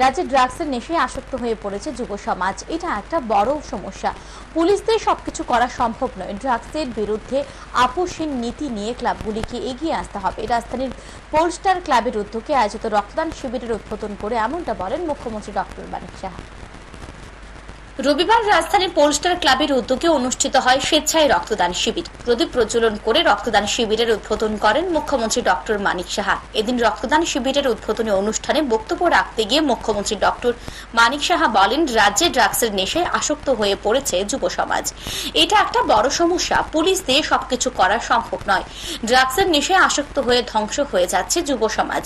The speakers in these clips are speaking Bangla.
রাজ্যে ড্রাগসের নেশায় আসক্ত হয়ে পড়েছে যুব সমাজ। এটা একটা বড় সমস্যা। পুলিশদের সবকিছু করা সম্ভব নয়। ড্রাগসের বিরুদ্ধে আপোষহীন নীতি নিয়ে ক্লাবগুলিকে এগিয়ে আসতে হবে। রাজধানীর পোলস্টার ক্লাবের উদ্যোগে আয়োজিত রক্তদান শিবিরের উদ্বোধন করে এমনটা বলেন মুখ্যমন্ত্রী ডক্টর মানিক সাহা। রবিবার রাজধানীর পোলস্টার ক্লাবের উদ্যোগে অনুষ্ঠিত হয় স্বেচ্ছায় রক্তদান শিবির। প্রদীপ প্রজ্বলন করে রক্তদান শিবিরের উদ্বোধন করেন মুখ্যমন্ত্রী ডক্টর মানিক সাহা। এদিন রক্তদান শিবিরের উদ্বোধনী অনুষ্ঠানে বক্তব্য রাখতে গিয়ে মুখ্যমন্ত্রী ডক্টর মানিক সাহা বলেন, রাজ্যে ড্রাগসের নেশায় আসক্ত হয়ে পড়েছে যুব সমাজ। এটা একটা বড় সমস্যা। পুলিশ দিয়ে সবকিছু করা সম্ভব নয়। ড্রাগসের নেশায় আসক্ত হয়ে ধ্বংস হয়ে যাচ্ছে যুব সমাজ।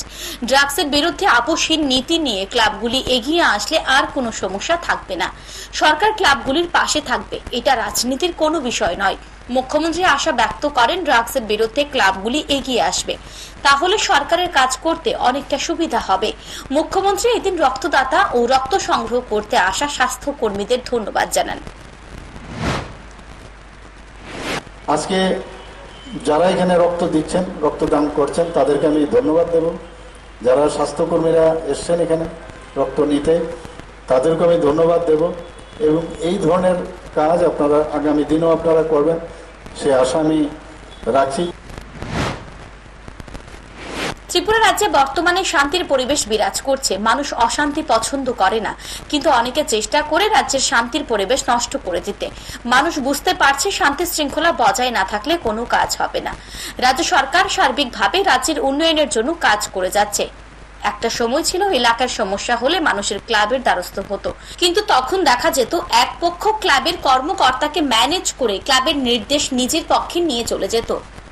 ড্রাগসের বিরুদ্ধে আপোষহীন নীতি নিয়ে ক্লাবগুলি এগিয়ে আসলে আর কোনো সমস্যা থাকবে না। সরকার ক্লাবগুলির পাশে থাকবে। এটা রাজনীতির কোনো বিষয় নয়। মুখ্যমন্ত্রী আশা ব্যক্ত করেন, ড্রাগসের বিরুদ্ধে ক্লাবগুলি এগিয়ে আসবে। তাহলে সরকারের কাজ করতে অনেকটা সুবিধা হবে। মুখ্যমন্ত্রী এদিন রক্তদাতা ও রক্ত সংগ্রহ করতে আসা স্বাস্থ্য কর্মীদের ধন্যবাদ জানান। আজকে যারা এখানে রক্ত দিচ্ছেন, রক্তদান করছেন, তাদেরকে আমি ধন্যবাদ দেব। যারা স্বাস্থ্যকর্মীরা এসছেন এখানে রক্ত নিতে, তাদেরকে আমি ধন্যবাদ দেব। এবং এই ধরনের কাজ আপনারা আগামী দিনও আপনারা করবেন, সে আশা আমি রাখছি। ত্রিপুরা রাজ্যে বর্তমানে শান্তির পরিবেশ বিরাজ করছে। মানুষ অশান্তি পছন্দ করে না, কিন্তু অনেকে চেষ্টা করে রাজ্যের শান্তির পরিবেশ নষ্ট করে দিতে। মানুষ বুঝতে পারছে, শান্তি শৃঙ্খলা বজায় না থাকলে কোনো কাজ হবে না। রাজ্য সরকার সার্বিকভাবে রাজ্যের উন্নয়নের জন্য কাজ করে যাচ্ছে। একটা সময় ছিল এলাকার সমস্যা হলে মানুষের ক্লাবের দ্বারস্থ হতো, কিন্তু তখন দেখা যেত এক পক্ষ ক্লাবের কর্মকর্তাকে ম্যানেজ করে ক্লাবের নির্দেশ নিজের পক্ষে নিয়ে চলে যেত।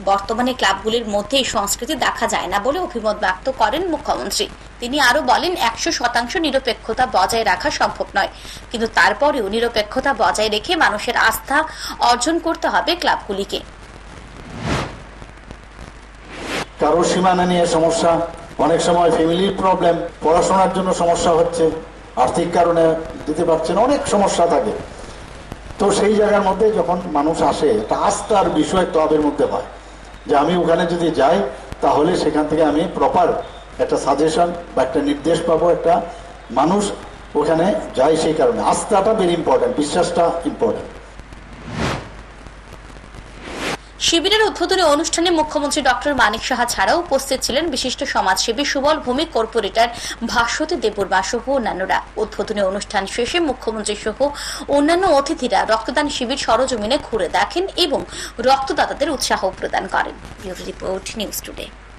বর্তমানে ক্লাবগুলির মধ্যে এই সংস্কৃতি দেখা যায় না বলে অভিমত ব্যক্ত করেন মুখ্যমন্ত্রী। তিনি আরো বলেন, 100% নিরপেক্ষতা বজায় রাখা সম্ভব নয়, কিন্তু তারপরেও নিরপেক্ষতা বজায় রেখে মানুষের আস্থা অর্জন করতে হবে ক্লাবগুলিকে। কারো সীমানা নিয়ে সমস্যা, অনেক সময় ফ্যামিলির প্রবলেম, পড়াশোনার জন্য সমস্যা হচ্ছে, আর্থিক কারণে দিতে পারছে না, অনেক সমস্যা থাকে। তো সেই জায়গার মধ্যে যখন মানুষ আসে, একটা আস্থার বিষয় ক্লাবের মধ্যে হয় যে আমি ওখানে যদি যাই তাহলে সেখান থেকে আমি প্রপার একটা সাজেশন বা একটা নির্দেশ পাবো। একটা মানুষ ওখানে যায়, সেই কারণে আস্থাটা ভেরি ইম্পর্টেন্ট, বিশ্বাসটা ইম্পর্টেন্ট। শিবিরের উদ্বোধনী অনুষ্ঠানে মুখ্যমন্ত্রী ডক্টর মানিক সাহা ছাড়াও উপস্থিত ছিলেন বিশিষ্ট সমাজসেবী সুবল ভূমি কর্পোরেটর ভাস্বতী দেববর্মা সহ অন্যান্যরা। উদ্বোধনী অনুষ্ঠান শেষে মুখ্যমন্ত্রী সহ অন্যান্য অতিথিরা রক্তদান শিবির সরজমিনে ঘুরে দেখেন এবং রক্তদাতাদের উৎসাহ প্রদান করেন। Report news today.